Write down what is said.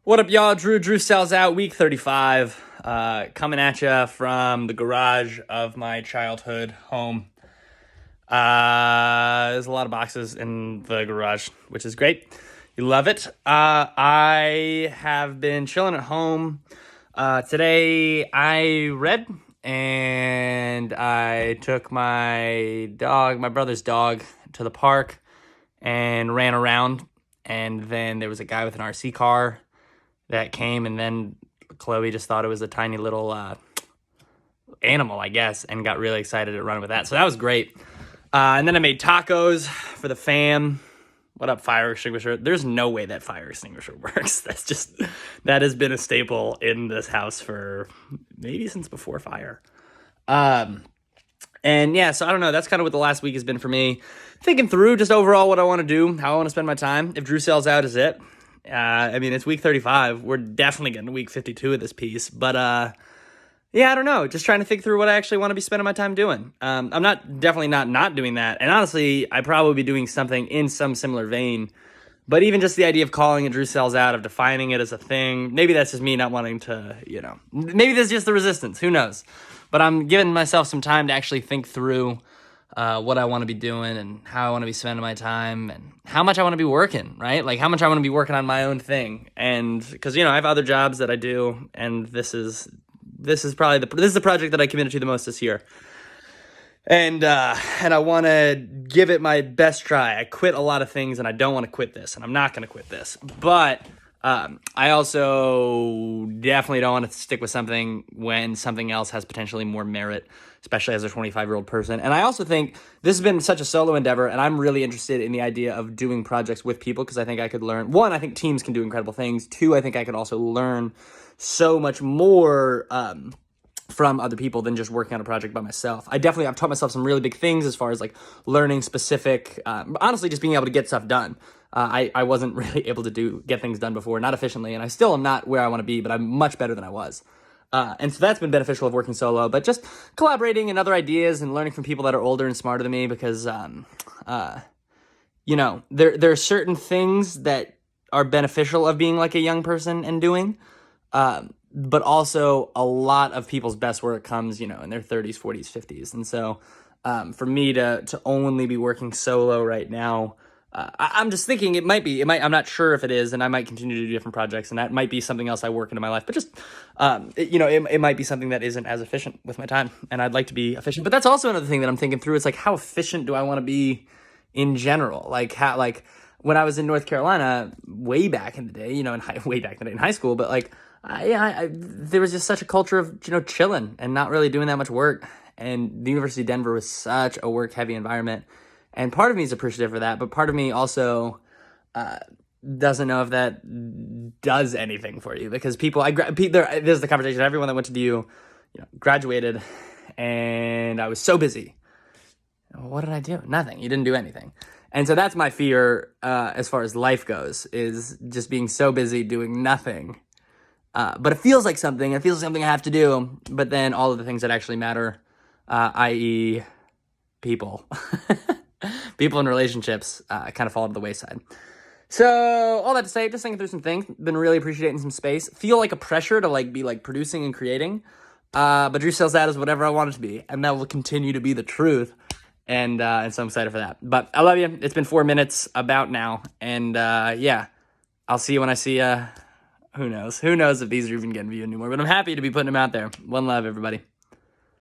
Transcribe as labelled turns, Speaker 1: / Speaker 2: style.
Speaker 1: What up, y'all? Drew sells out week 35. Coming at you from the garage of my childhood home. There's a lot of boxes in the garage, which is great. You love it. I have been chilling at home. Today I read and I took my brother's dog, to the park and ran around. And then there was a guy with an RC car that came, and then Chloe just thought it was a tiny little animal, I guess, and got really excited to run with that. So that was great. And then I made tacos for the fam. What up, fire extinguisher? There's no way that fire extinguisher works. That has been a staple in this house for maybe since before fire. And yeah, so I don't know. That's kind of what the last week has been for me. Thinking through just overall what I want to do, how I want to spend my time. If Drew sells out, is it? It's week 35. We're definitely getting to week 52 of this piece. But, yeah, I don't know. Just trying to think through what I actually want to be spending my time doing. I'm definitely not doing that. And honestly, I'd probably be doing something in some similar vein. But even just the idea of calling it Drew sells out, of defining it as a thing, maybe that's just me not wanting to, maybe that's just the resistance. Who knows? But I'm giving myself some time to actually think through what I want to be doing and how I want to be spending my time and how much I want to be working, right? Like how much I want to be working on my own thing. And because, I have other jobs that I do, and this is probably the project that I committed to the most this year. And I want to give it my best try. I quit a lot of things, and I don't want to quit this, and I'm not going to quit this. But I also definitely don't want to stick with something when something else has potentially more merit, especially as a 25-year-old person. And I also think this has been such a solo endeavor, and I'm really interested in the idea of doing projects with people, because I think I could learn. One, I think teams can do incredible things. Two, I think I could also learn so much more from other people than just working on a project by myself. I've taught myself some really big things as far as like learning specific, honestly, just being able to get stuff done. I wasn't really able to get things done before, not efficiently, and I still am not where I want to be, but I'm much better than I was. And so that's been beneficial of working solo, but just collaborating and other ideas and learning from people that are older and smarter than me, because, there are certain things that are beneficial of being like a young person and doing, but also a lot of people's best work comes, in their 30s, 40s, 50s. And so, for me to only be working solo right now, I'm just thinking I'm not sure if it is, and I might continue to do different projects, and that might be something else I work into my life, but just, it might be something that isn't as efficient with my time, and I'd like to be efficient. But that's also another thing that I'm thinking through. It's like, how efficient do I want to be in general? Like, when I was in North Carolina, way back in the day, way back in the day in high school, but like, there was just such a culture of, chilling and not really doing that much work. And the University of Denver was such a work-heavy environment. And part of me is appreciative for that, but part of me also doesn't know if that does anything for you, because there's the conversation. Everyone that went to DU, graduated, and I was so busy. What did I do? Nothing. You didn't do anything. And so that's my fear as far as life goes, is just being so busy doing nothing. But it feels like something. It feels like something I have to do. But then all of the things that actually matter, i.e. people, people and relationships, kind of fall to the wayside. So all that to say, just thinking through some things. Been really appreciating some space. Feel like a pressure to be producing and creating. But Drew sells that as whatever I want it to be, and that will continue to be the truth. And so I'm excited for that. But I love you. It's been 4 minutes about now. And yeah, I'll see you when I see you. Who knows? Who knows if these are even getting viewed anymore? But I'm happy to be putting them out there. One love, everybody.